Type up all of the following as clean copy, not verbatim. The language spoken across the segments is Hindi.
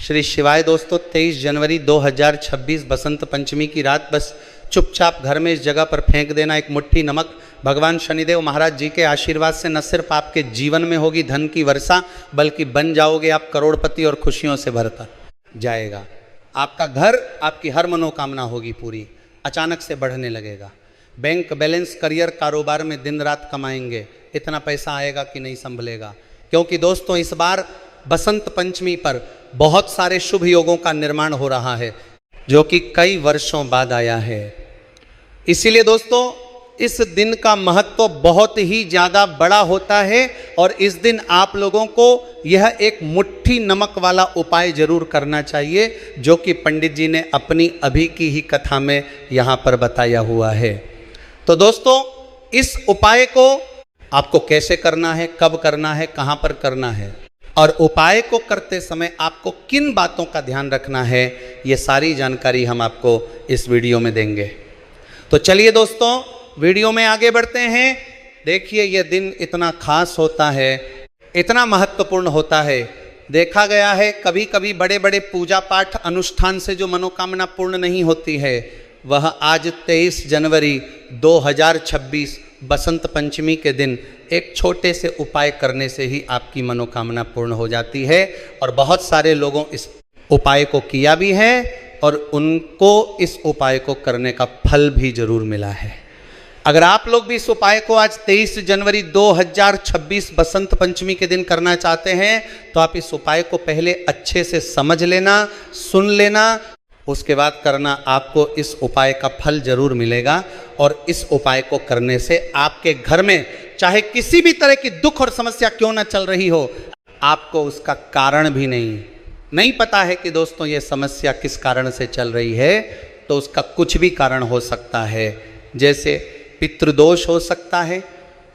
श्री शिवाय दोस्तों, 23 जनवरी 2026 बसंत पंचमी की रात बस चुपचाप घर में इस जगह पर फेंक देना एक मुट्ठी नमक। भगवान शनिदेव महाराज जी के आशीर्वाद से न सिर्फ आपके जीवन में होगी धन की वर्षा, बल्कि बन जाओगे आप करोड़पति और खुशियों से भरता जाएगा। आपका घर, आपकी हर मनोकामना होगी पूरी, अचानक से बढ़ने लगेगा। बैंक बैलेंस, करियर, कारोबार में दिन रात कमाएंगे, इतना पैसा आएगा कि नहीं संभलेगा। क्योंकि दोस्तों इस बार बसंत पंचमी पर बहुत सारे शुभ योगों का निर्माण हो रहा है, जो कि कई वर्षों बाद आया है। इसीलिए दोस्तों इस दिन का महत्व बहुत ही ज़्यादा बड़ा होता है और इस दिन आप लोगों को यह एक मुट्ठी नमक वाला उपाय जरूर करना चाहिए, जो कि पंडित जी ने अपनी अभी की ही कथा में यहाँ पर बताया हुआ है। तो दोस्तों इस उपाय को आपको कैसे करना है, कब करना है, कहाँ पर करना है और उपाय को करते समय आपको किन बातों का ध्यान रखना है, ये सारी जानकारी हम आपको इस वीडियो में देंगे। तो चलिए दोस्तों वीडियो में आगे बढ़ते हैं। देखिए ये दिन इतना खास होता है, इतना महत्वपूर्ण होता है। देखा गया है कभी कभी बड़े बड़े पूजा पाठ अनुष्ठान से जो मनोकामना पूर्ण नहीं होती है, वह आज 23 जनवरी 2026 बसंत पंचमी के दिन एक छोटे से उपाय करने से ही आपकी मनोकामना पूर्ण हो जाती है। और बहुत सारे लोगों इस उपाय को किया भी है और उनको इस उपाय को करने का फल भी जरूर मिला है। अगर आप लोग भी इस उपाय को आज 23 जनवरी 2026 बसंत पंचमी के दिन करना चाहते हैं, तो आप इस उपाय को पहले अच्छे से समझ लेना, सुन लेना, उसके बाद करना। आपको इस उपाय का फल जरूर मिलेगा और इस उपाय को करने से आपके घर में चाहे किसी भी तरह की दुख और समस्या क्यों ना चल रही हो, आपको उसका कारण भी नहीं पता है कि दोस्तों ये समस्या किस कारण से चल रही है, तो उसका कुछ भी कारण हो सकता है। जैसे पितृदोष हो सकता है,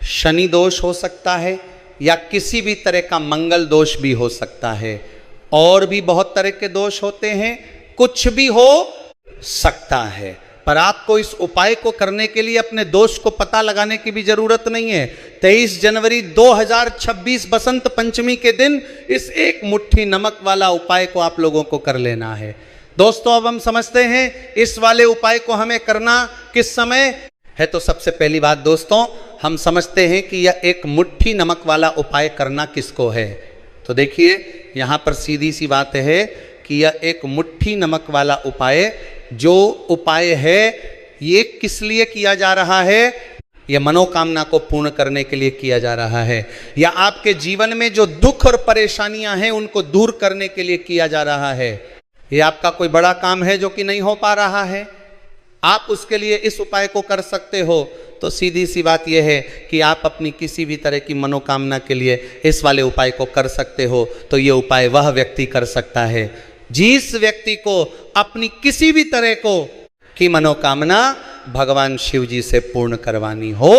शनि दोष हो सकता है, या किसी भी तरह का मंगल दोष भी हो सकता है। और भी बहुत तरह के दोष होते हैं, कुछ भी हो सकता है। पर आपको इस उपाय को करने के लिए अपने दोष को पता लगाने की भी जरूरत नहीं है। 23 जनवरी 2026 बसंत पंचमी के दिन इस एक मुट्ठी नमक वाला उपाय को आप लोगों को कर लेना है। दोस्तों अब हम समझते हैं इस वाले उपाय को हमें करना किस समय है। तो सबसे पहली बात दोस्तों हम समझते हैं कि यह एक मुट्ठी नमक वाला उपाय करना किसको है। तो देखिए यहाँ पर सीधी सी बात है कि यह एक मुट्ठी नमक वाला उपाय जो उपाय है ये किस लिए किया जा रहा है, यह मनोकामना को पूर्ण करने के लिए किया जा रहा है, या आपके जीवन में जो दुख और परेशानियां हैं उनको दूर करने के लिए किया जा रहा है। यह आपका कोई बड़ा काम है जो कि नहीं हो पा रहा है, आप उसके लिए इस उपाय को कर सकते हो। तो सीधी सी बात यह है कि आप अपनी किसी भी तरह की मनोकामना के लिए इस वाले उपाय को कर सकते हो। तो ये उपाय वह व्यक्ति कर सकता है जिस व्यक्ति को अपनी किसी भी तरह को की मनोकामना भगवान शिव जी से पूर्ण करवानी हो।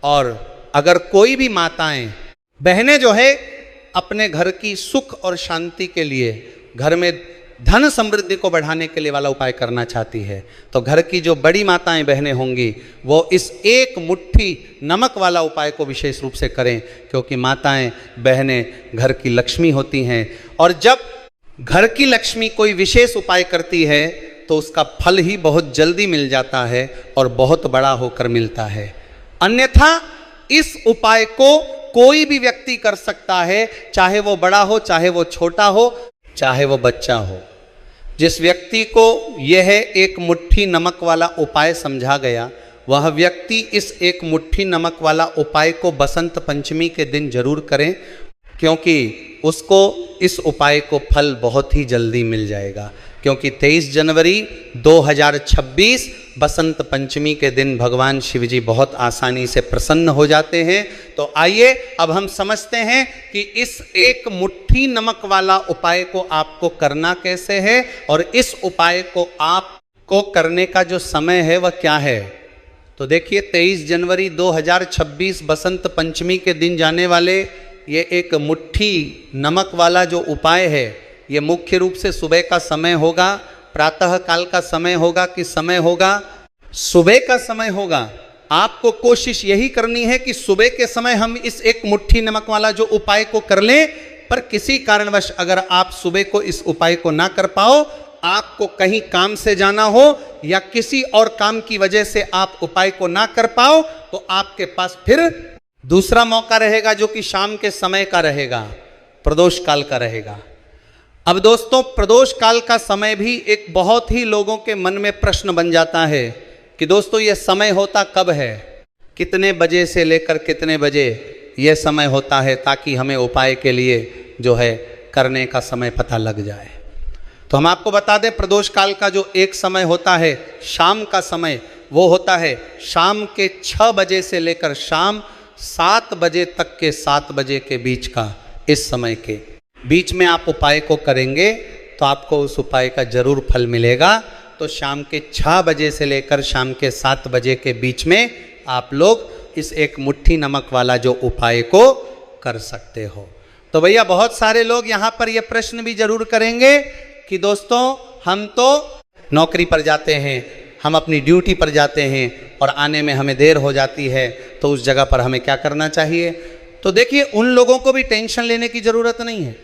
और अगर कोई भी माताएं बहनें जो है अपने घर की सुख और शांति के लिए, घर में धन समृद्धि को बढ़ाने के लिए वाला उपाय करना चाहती है, तो घर की जो बड़ी माताएं बहनें होंगी वो इस एक मुट्ठी नमक वाला उपाय को विशेष रूप से करें। क्योंकि माताएं बहनें घर की लक्ष्मी होती हैं और जब घर की लक्ष्मी कोई विशेष उपाय करती है तो उसका फल ही बहुत जल्दी मिल जाता है और बहुत बड़ा होकर मिलता है। अन्यथा इस उपाय को कोई भी व्यक्ति कर सकता है, चाहे वो बड़ा हो, चाहे वो छोटा हो, चाहे वो बच्चा हो। जिस व्यक्ति को यह एक मुट्ठी नमक वाला उपाय समझा गया, वह व्यक्ति इस एक मुट्ठी नमक वाला उपाय को बसंत पंचमी के दिन जरूर करें, क्योंकि उसको इस उपाय को फल बहुत ही जल्दी मिल जाएगा। क्योंकि 23 जनवरी 2026 बसंत पंचमी के दिन भगवान शिव जी बहुत आसानी से प्रसन्न हो जाते हैं। तो आइए अब हम समझते हैं कि इस एक मुट्ठी नमक वाला उपाय को आपको करना कैसे है और इस उपाय को आपको करने का जो समय है वह क्या है। तो देखिए 23 जनवरी 2026 बसंत पंचमी के दिन जाने वाले ये एक मुट्ठी नमक वाला जो उपाय है, ये मुख्य रूप से सुबह का समय होगा, प्रातः काल का समय होगा कि समय होगा, सुबह का समय होगा। आपको कोशिश यही करनी है कि सुबह के समय हम इस एक मुट्ठी नमक वाला जो उपाय को कर लें, पर किसी कारणवश अगर आप सुबह को इस उपाय को ना कर पाओ, आपको कहीं काम से जाना हो या किसी और काम की वजह से आप उपाय को ना कर पाओ, तो आपके पास फिर दूसरा मौका रहेगा जो कि शाम के समय का रहेगा, प्रदोष काल का रहेगा। अब दोस्तों, प्रदोष काल का समय भी एक बहुत ही लोगों के मन में प्रश्न बन जाता है कि दोस्तों ये समय होता कब है, कितने बजे से लेकर कितने बजे ये समय होता है, ताकि हमें उपाय के लिए जो है करने का समय पता लग जाए। तो हम आपको बता दें, प्रदोष काल का जो एक समय होता है शाम का समय, वो होता है शाम के 6 बजे से लेकर शाम 7 बजे तक के 7 बजे के बीच का। इस समय के बीच में आप उपाय को करेंगे तो आपको उस उपाय का जरूर फल मिलेगा। तो शाम के 6 बजे से लेकर शाम के 7 बजे के बीच में आप लोग इस एक मुट्ठी नमक वाला जो उपाय को कर सकते हो। तो भैया बहुत सारे लोग यहाँ पर ये प्रश्न भी जरूर करेंगे कि दोस्तों हम तो नौकरी पर जाते हैं, हम अपनी ड्यूटी पर जाते हैं और आने में हमें देर हो जाती है, तो उस जगह पर हमें क्या करना चाहिए। तो देखिए, उन लोगों को भी टेंशन लेने की ज़रूरत नहीं है।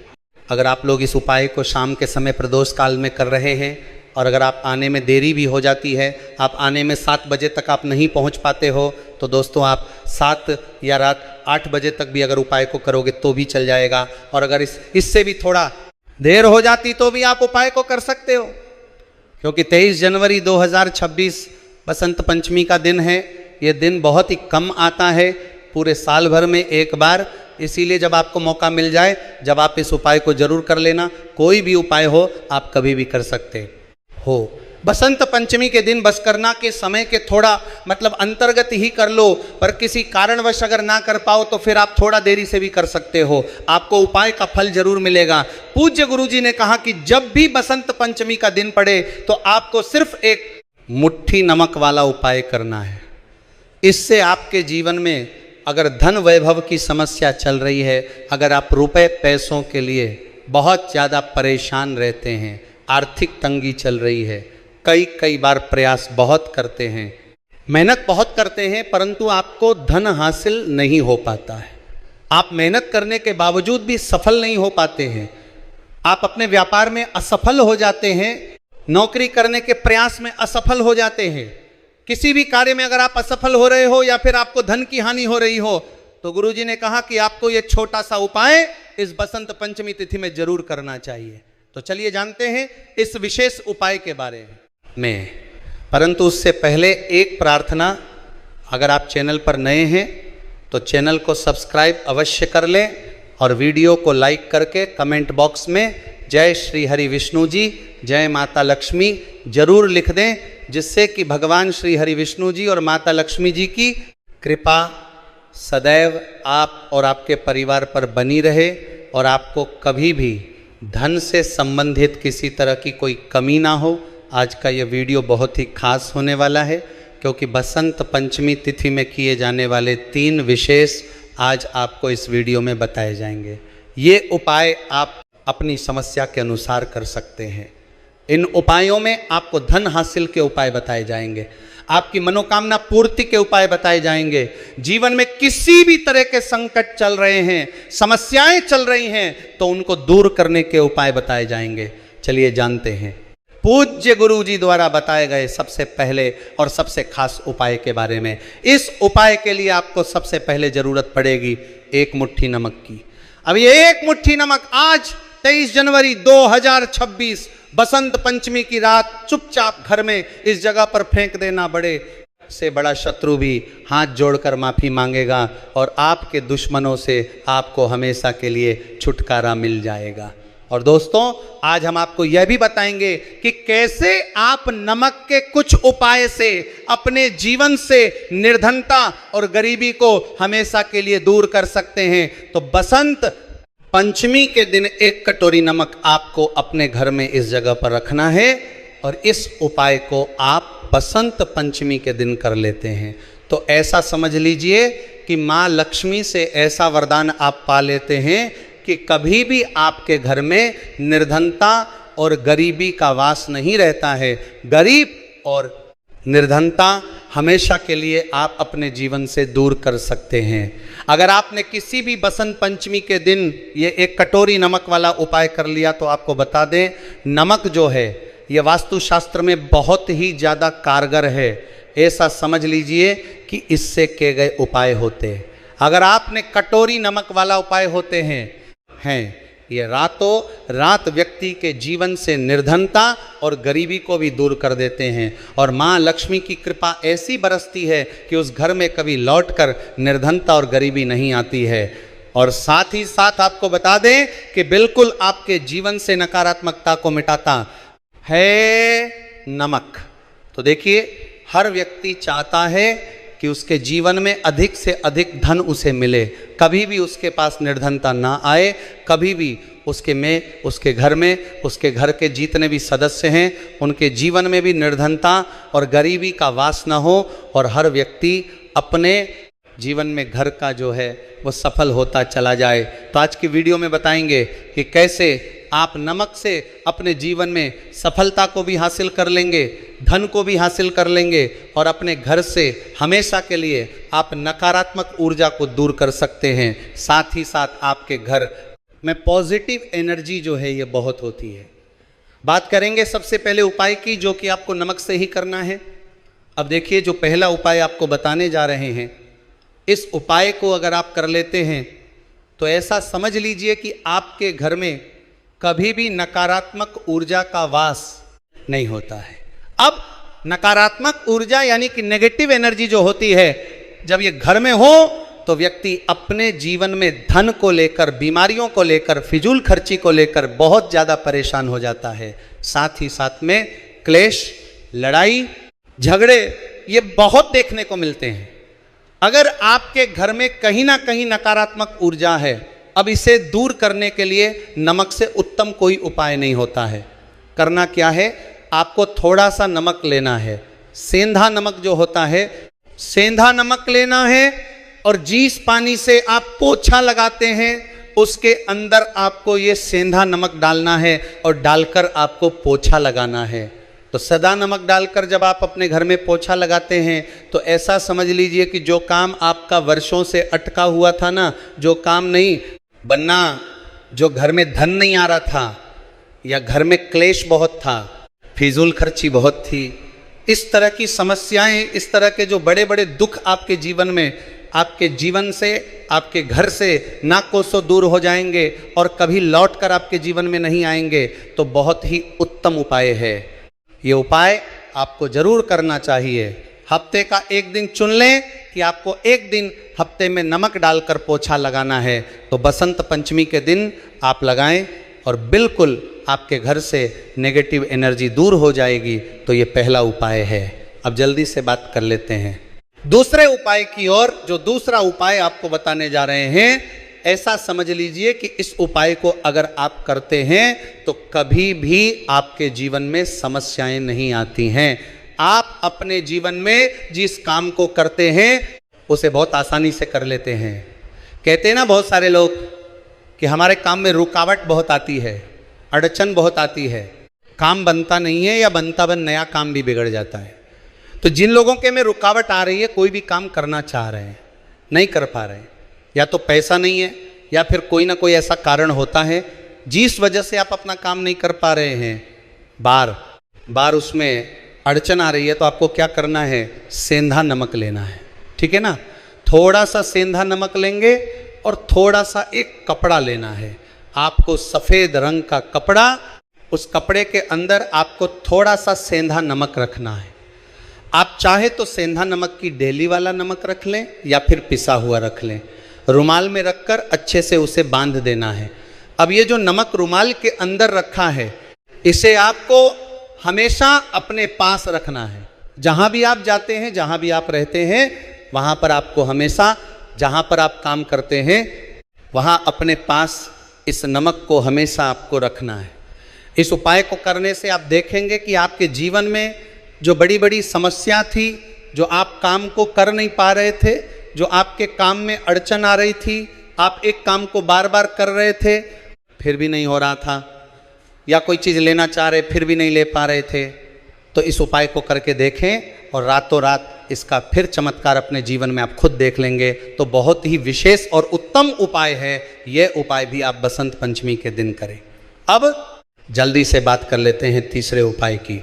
अगर आप लोग इस उपाय को शाम के समय प्रदोष काल में कर रहे हैं और अगर आप आने में देरी भी हो जाती है, आप आने में 7 बजे तक आप नहीं पहुंच पाते हो, तो दोस्तों आप 7 या रात 8 बजे तक भी अगर उपाय को करोगे तो भी चल जाएगा। और अगर इससे भी थोड़ा देर हो जाती तो भी आप उपाय को कर सकते हो, क्योंकि 23 जनवरी 2026 बसंत पंचमी का दिन है। ये दिन बहुत ही कम आता है, पूरे साल भर में एक बार। इसीलिए जब आपको मौका मिल जाए, जब आप इस उपाय को जरूर कर लेना। कोई भी उपाय हो आप कभी भी कर सकते हो। बसंत पंचमी के दिन बस करना के समय के थोड़ा मतलब अंतर्गत ही कर लो, पर किसी कारणवश अगर ना कर पाओ तो फिर आप थोड़ा देरी से भी कर सकते हो, आपको उपाय का फल जरूर मिलेगा। पूज्य गुरुजी ने कहा कि जब भी बसंत पंचमी का दिन पड़े तो आपको सिर्फ एक मुट्ठी नमक वाला उपाय करना है। इससे आपके जीवन में अगर धन वैभव की समस्या चल रही है, अगर आप रुपए पैसों के लिए बहुत ज़्यादा परेशान रहते हैं, आर्थिक तंगी चल रही है, कई बार प्रयास बहुत करते हैं, मेहनत बहुत करते हैं, परंतु आपको धन हासिल नहीं हो पाता है, आप मेहनत करने के बावजूद भी सफल नहीं हो पाते हैं, आप अपने व्यापार में असफल हो जाते हैं, नौकरी करने के प्रयास में असफल हो जाते हैं, किसी भी कार्य में अगर आप असफल हो रहे हो या फिर आपको धन की हानि हो रही हो, तो गुरुजी ने कहा कि आपको ये छोटा सा उपाय इस बसंत पंचमी तिथि में जरूर करना चाहिए। तो चलिए जानते हैं इस विशेष उपाय के बारे में। परंतु उससे पहले एक प्रार्थना, अगर आप चैनल पर नए हैं तो चैनल को सब्सक्राइब अवश्य कर लें और वीडियो को लाइक करके कमेंट बॉक्स में जय श्री हरि विष्णु जी, जय माता लक्ष्मी जरूर लिख दें, जिससे कि भगवान श्री हरि विष्णु जी और माता लक्ष्मी जी की कृपा सदैव आप और आपके परिवार पर बनी रहे और आपको कभी भी धन से संबंधित किसी तरह की कोई कमी ना हो। आज का ये वीडियो बहुत ही खास होने वाला है, क्योंकि बसंत पंचमी तिथि में किए जाने वाले 3 विशेष आज आपको इस वीडियो में बताए जाएंगे। ये उपाय आप अपनी समस्या के अनुसार कर सकते हैं। इन उपायों में आपको धन हासिल के उपाय बताए जाएंगे, आपकी मनोकामना पूर्ति के उपाय बताए जाएंगे, जीवन में किसी भी तरह के संकट चल रहे हैं, समस्याएं चल रही हैं, तो उनको दूर करने के उपाय बताए जाएंगे। चलिए जानते हैं पूज्य गुरु जी द्वारा बताए गए सबसे पहले और सबसे खास उपाय के बारे में। इस उपाय के लिए आपको सबसे पहले जरूरत पड़ेगी एक मुट्ठी नमक की। अब ये एक मुट्ठी नमक आज 23 जनवरी 2026 बसंत पंचमी की रात चुपचाप घर में इस जगह पर फेंक देना। बड़े से बड़ा शत्रु भी हाथ जोड़कर माफी मांगेगा और आपके दुश्मनों से आपको हमेशा के लिए छुटकारा मिल जाएगा। और दोस्तों, आज हम आपको यह भी बताएंगे कि कैसे आप नमक के कुछ उपाय से अपने जीवन से निर्धनता और गरीबी को हमेशा के लिए दूर कर सकते हैं। तो बसंत पंचमी के दिन एक कटोरी नमक आपको अपने घर में इस जगह पर रखना है और इस उपाय को आप बसंत पंचमी के दिन कर लेते हैं। तो ऐसा समझ लीजिए कि माँ लक्ष्मी से ऐसा वरदान आप पा लेते हैं कि कभी भी आपके घर में निर्धनता और गरीबी का वास नहीं रहता है। गरीब और निर्धनता हमेशा के लिए आप अपने जीवन से दूर कर सकते हैं। अगर आपने किसी भी बसंत पंचमी के दिन ये एक कटोरी नमक वाला उपाय कर लिया तो आपको बता दें, नमक जो है ये वास्तुशास्त्र में बहुत ही ज़्यादा कारगर है। ऐसा समझ लीजिए कि इससे किए गए उपाय होते हैं। अगर आपने कटोरी नमक वाला उपाय होते हैं ये रातों रात व्यक्ति के जीवन से निर्धनता और गरीबी को भी दूर कर देते हैं, और माँ लक्ष्मी की कृपा ऐसी बरसती है कि उस घर में कभी लौटकर निर्धनता और गरीबी नहीं आती है। और साथ ही साथ आपको बता दें कि बिल्कुल आपके जीवन से नकारात्मकता को मिटाता है नमक। तो देखिए, हर व्यक्ति चाहता है कि उसके जीवन में अधिक से अधिक धन उसे मिले, कभी भी उसके पास निर्धनता ना आए, कभी भी उसके घर में उसके घर के जितने भी सदस्य हैं उनके जीवन में भी निर्धनता और गरीबी का वास न हो, और हर व्यक्ति अपने जीवन में घर का जो है वो सफल होता चला जाए। तो आज की वीडियो में बताएंगे कि कैसे आप नमक से अपने जीवन में सफलता को भी हासिल कर लेंगे, धन को भी हासिल कर लेंगे, और अपने घर से हमेशा के लिए आप नकारात्मक ऊर्जा को दूर कर सकते हैं। साथ ही साथ आपके घर में पॉजिटिव एनर्जी जो है ये बहुत होती है। बात करेंगे सबसे पहले उपाय की, जो कि आपको नमक से ही करना है। अब देखिए, जो पहला उपाय आपको बताने जा रहे हैं, इस उपाय को अगर आप कर लेते हैं तो ऐसा समझ लीजिए कि आपके घर में कभी भी नकारात्मक ऊर्जा का वास नहीं होता है। अब नकारात्मक ऊर्जा यानी कि नेगेटिव एनर्जी जो होती है, जब ये घर में हो तो व्यक्ति अपने जीवन में धन को लेकर, बीमारियों को लेकर, फिजूल खर्ची को लेकर बहुत ज़्यादा परेशान हो जाता है। साथ ही साथ में क्लेश, लड़ाई, झगड़े ये बहुत देखने को मिलते हैं। अगर आपके घर में कहीं ना कहीं नकारात्मक ऊर्जा है, अब इसे दूर करने के लिए नमक से उत्तम कोई उपाय नहीं होता है। करना क्या है, आपको थोड़ा सा नमक लेना है, सेंधा नमक जो होता है, सेंधा नमक लेना है, और जिस पानी से आप पोछा लगाते हैं उसके अंदर आपको ये सेंधा नमक डालना है और डालकर आपको पोछा लगाना है। तो सदा नमक डालकर जब आप अपने घर में पोछा लगाते हैं तो ऐसा समझ लीजिए कि जो काम आपका वर्षों से अटका हुआ था ना, जो काम नहीं बनना, जो घर में धन नहीं आ रहा था, या घर में क्लेश बहुत था, फिजूल खर्ची बहुत थी, इस तरह की समस्याएं, इस तरह के जो बड़े बड़े दुख आपके जीवन में, आपके जीवन से, आपके घर से ना कोसों दूर हो जाएंगे और कभी लौट कर आपके जीवन में नहीं आएंगे। तो बहुत ही उत्तम उपाय है। ये उपाय आपको जरूर करना चाहिए। हफ्ते का एक दिन चुन लें कि आपको एक दिन हफ्ते में नमक डालकर पोछा लगाना है, तो बसंत पंचमी के दिन आप लगाएं और बिल्कुल आपके घर से नेगेटिव एनर्जी दूर हो जाएगी। तो ये पहला उपाय है। अब जल्दी से बात कर लेते हैं दूसरे उपाय की ओर। जो दूसरा उपाय आपको बताने जा रहे हैं, ऐसा समझ लीजिए कि इस उपाय को अगर आप करते हैं तो कभी भी आपके जीवन में समस्याएं नहीं आती हैं। आप अपने जीवन में जिस काम को करते हैं उसे बहुत आसानी से कर लेते हैं। कहते हैं ना बहुत सारे लोग कि हमारे काम में रुकावट बहुत आती है, अड़चन बहुत आती है, काम बनता नहीं है, या बनता बन नया काम भी बिगड़ जाता है। तो जिन लोगों के में रुकावट आ रही है, कोई भी काम करना चाह रहे हैं, नहीं कर पा रहे हैं, या तो पैसा नहीं है या फिर कोई ना कोई ऐसा कारण होता है जिस वजह से आप अपना काम नहीं कर पा रहे हैं, बार बार उसमें अड़चन आ रही है, तो आपको क्या करना है, सेंधा नमक लेना है। ठीक है ना, थोड़ा सा सेंधा नमक लेंगे और थोड़ा सा एक कपड़ा लेना है। आपको सफ़ेद रंग का कपड़ा, उस कपड़े के अंदर आपको थोड़ा सा सेंधा नमक रखना है। आप चाहे तो सेंधा नमक की डेली वाला नमक रख लें या फिर पिसा हुआ रख लें। रुमाल में रखकर अच्छे से उसे बांध देना है। अब ये जो नमक रुमाल के अंदर रखा है, इसे आपको हमेशा अपने पास रखना है। जहाँ भी आप जाते हैं, जहाँ भी आप रहते हैं, वहाँ पर आपको हमेशा, जहाँ पर आप काम करते हैं, वहाँ अपने पास इस नमक को हमेशा आपको रखना है। इस उपाय को करने से आप देखेंगे कि आपके जीवन में जो बड़ी बड़ी समस्या थी, जो आप काम को कर नहीं पा रहे थे, जो आपके काम में अड़चन आ रही थी, आप एक काम को बार बार कर रहे थे फिर भी नहीं हो रहा था, या कोई चीज़ लेना चाह रहे फिर भी नहीं ले पा रहे थे, तो इस उपाय को करके देखें और रातों रात इसका फिर चमत्कार अपने जीवन में आप खुद देख लेंगे। तो बहुत ही विशेष और उत्तम उपाय है, यह उपाय भी आप बसंत पंचमी के दिन करें। अब जल्दी से बात कर लेते हैं तीसरे उपाय की।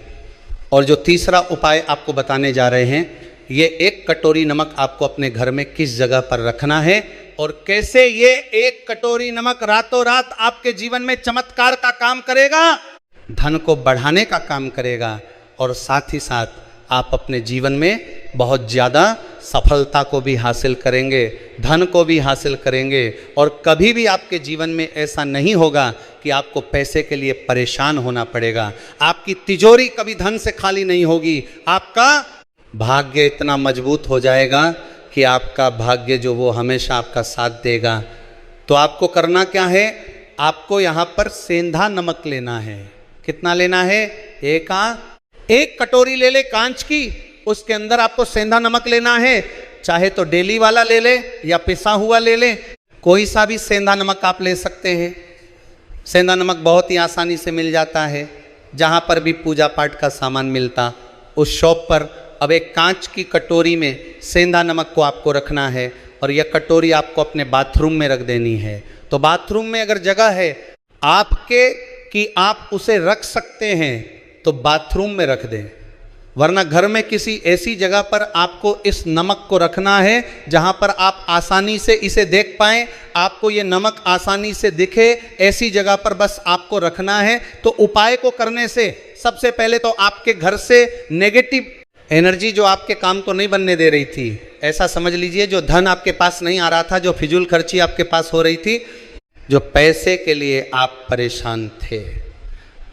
और जो तीसरा उपाय आपको बताने जा रहे हैं, ये 1 कटोरी नमक आपको अपने घर में किस जगह पर रखना है और कैसे ये 1 कटोरी नमक रातों रात आपके जीवन में चमत्कार का काम करेगा, धन को बढ़ाने का काम करेगा और साथ ही साथ आप अपने जीवन में बहुत ज़्यादा सफलता को भी हासिल करेंगे, धन को भी हासिल करेंगे। और कभी भी आपके जीवन में ऐसा नहीं होगा कि आपको पैसे के लिए परेशान होना पड़ेगा। आपकी तिजोरी कभी धन से खाली नहीं होगी। आपका भाग्य इतना मजबूत हो जाएगा कि आपका भाग्य जो वो हमेशा आपका साथ देगा। तो आपको करना क्या है, आपको यहाँ पर सेंधा नमक लेना है। कितना लेना है? 1 कटोरी ले ले कांच की, उसके अंदर आपको सेंधा नमक लेना है। चाहे तो डेली वाला ले ले या पिसा हुआ ले ले, कोई सा भी सेंधा नमक आप ले सकते हैं। सेंधा नमक बहुत ही आसानी से मिल जाता है, जहाँ पर भी पूजा पाठ का सामान मिलता उस शॉप पर। अब एक कांच की कटोरी में सेंधा नमक को आपको रखना है और यह कटोरी आपको अपने बाथरूम में रख देनी है। तो बाथरूम में अगर जगह है आपके कि आप उसे रख सकते हैं तो बाथरूम में रख दें, वरना घर में किसी ऐसी जगह पर आपको इस नमक को रखना है जहां पर आप आसानी से इसे देख पाएं, आपको ये नमक आसानी से दिखे, ऐसी जगह पर बस आपको रखना है। तो उपाय को करने से सबसे पहले तो आपके घर से नेगेटिव एनर्जी जो आपके काम को नहीं बनने दे रही थी, ऐसा समझ लीजिए, जो धन आपके पास नहीं आ रहा था, जो फिजूल खर्ची आपके पास हो रही थी, जो पैसे के लिए आप परेशान थे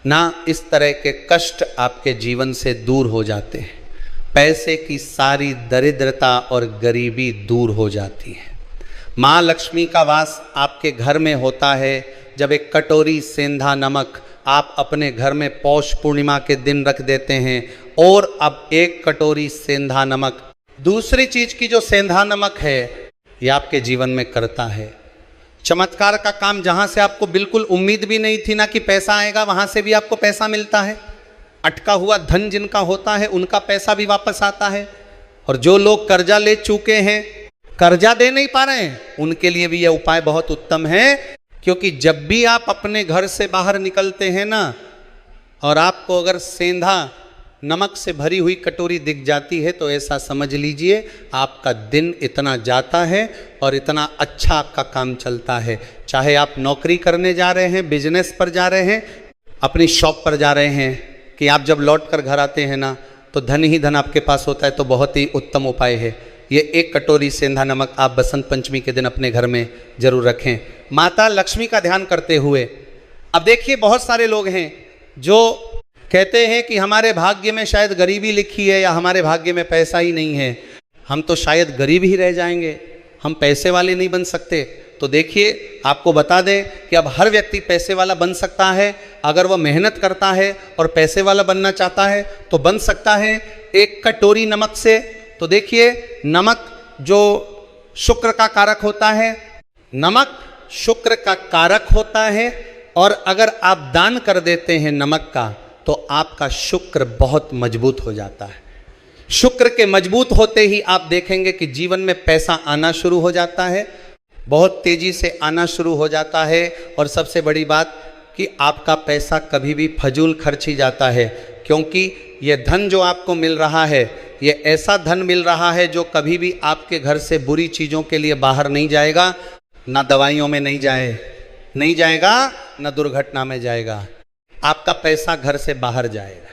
ना, इस तरह के कष्ट आपके जीवन से दूर हो जाते हैं। पैसे की सारी दरिद्रता और गरीबी दूर हो जाती है। माँ लक्ष्मी का वास आपके घर में होता है जब 1 कटोरी सेंधा नमक आप अपने घर में पौष पूर्णिमा के दिन रख देते हैं। और अब 1 कटोरी सेंधा नमक, दूसरी चीज की जो सेंधा नमक है ये आपके जीवन में करता है चमत्कार का काम। जहाँ से आपको बिल्कुल उम्मीद भी नहीं थी ना कि पैसा आएगा, वहाँ से भी आपको पैसा मिलता है। अटका हुआ धन जिनका होता है उनका पैसा भी वापस आता है। और जो लोग कर्जा ले चुके हैं, कर्जा दे नहीं पा रहे हैं, उनके लिए भी यह उपाय बहुत उत्तम है। क्योंकि जब भी आप अपने घर से बाहर निकलते हैं ना, और आपको अगर सेंधा नमक से भरी हुई कटोरी दिख जाती है, तो ऐसा समझ लीजिए आपका दिन इतना जाता है और इतना अच्छा आपका काम चलता है। चाहे आप नौकरी करने जा रहे हैं, बिजनेस पर जा रहे हैं, अपनी शॉप पर जा रहे हैं, कि आप जब लौट कर घर आते हैं ना तो धन ही धन आपके पास होता है। तो बहुत ही उत्तम उपाय है ये। 1 कटोरी सेंधा नमक आप बसंत पंचमी के दिन अपने घर में जरूर रखें, माता लक्ष्मी का ध्यान करते हुए। अब देखिए, बहुत सारे लोग हैं जो कहते हैं कि हमारे भाग्य में शायद गरीबी लिखी है या हमारे भाग्य में पैसा ही नहीं है, हम तो शायद गरीब ही रह जाएंगे, हम पैसे वाले नहीं बन सकते। तो देखिए, आपको बता दें कि अब हर व्यक्ति पैसे वाला बन सकता है अगर वह मेहनत करता है और पैसे वाला बनना चाहता है तो बन सकता है 1 कटोरी नमक से। तो देखिए, नमक जो शुक्र का कारक होता है, नमक शुक्र का कारक होता है, और अगर आप दान कर देते हैं नमक का तो आपका शुक्र बहुत मजबूत हो जाता है। शुक्र के मजबूत होते ही आप देखेंगे कि जीवन में पैसा आना शुरू हो जाता है, बहुत तेजी से आना शुरू हो जाता है। और सबसे बड़ी बात कि आपका पैसा कभी भी फजूल खर्ची जाता है, क्योंकि ये धन जो आपको मिल रहा है, ये ऐसा धन मिल रहा है जो कभी भी आपके घर से बुरी चीज़ों के लिए बाहर नहीं जाएगा, ना दवाइयों में नहीं जाएगा, ना दुर्घटना में जाएगा। आपका पैसा घर से बाहर जाएगा।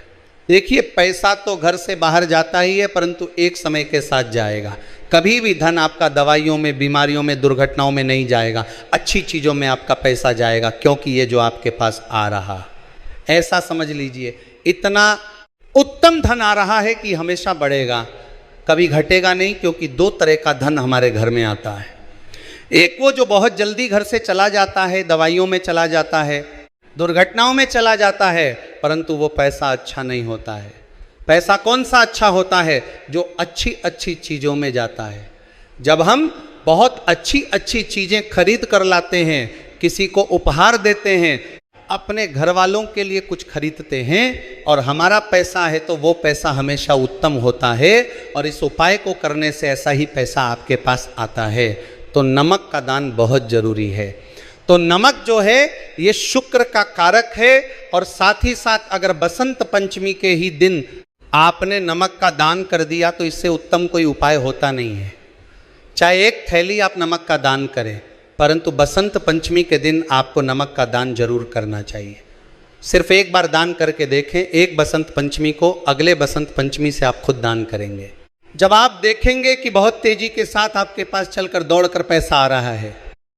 देखिए, पैसा तो घर से बाहर जाता ही है, परंतु एक समय के साथ जाएगा। कभी भी धन आपका दवाइयों में, बीमारियों में, दुर्घटनाओं में नहीं जाएगा, अच्छी चीज़ों में आपका पैसा जाएगा, क्योंकि ये जो आपके पास आ रहा, ऐसा समझ लीजिए, इतना उत्तम धन आ रहा है कि हमेशा बढ़ेगा, कभी घटेगा नहीं। क्योंकि 2 तरह का धन हमारे घर में आता है। एक वो जो बहुत जल्दी घर से चला जाता है, दवाइयों में चला जाता है, दुर्घटनाओं में चला जाता है, परंतु वो पैसा अच्छा नहीं होता है। पैसा कौन सा अच्छा होता है? जो अच्छी अच्छी चीज़ों में जाता है। जब हम बहुत अच्छी अच्छी चीज़ें खरीद कर लाते हैं, किसी को उपहार देते हैं, अपने घर वालों के लिए कुछ खरीदते हैं और हमारा पैसा है तो वो पैसा हमेशा उत्तम होता है और इस उपाय को करने से ऐसा ही पैसा आपके पास आता है। तो नमक का दान बहुत जरूरी है। तो नमक जो है ये शुक्र का कारक है और साथ ही साथ अगर बसंत पंचमी के ही दिन आपने नमक का दान कर दिया तो इससे उत्तम कोई उपाय होता नहीं है। चाहे एक थैली आप नमक का दान करें, परंतु बसंत पंचमी के दिन आपको नमक का दान जरूर करना चाहिए। सिर्फ एक बार दान करके देखें, एक बसंत पंचमी को, अगले बसंत पंचमी से आप खुद दान करेंगे। जब आप देखेंगे कि बहुत तेजी के साथ आपके पास चलकर दौड़कर पैसा आ रहा है,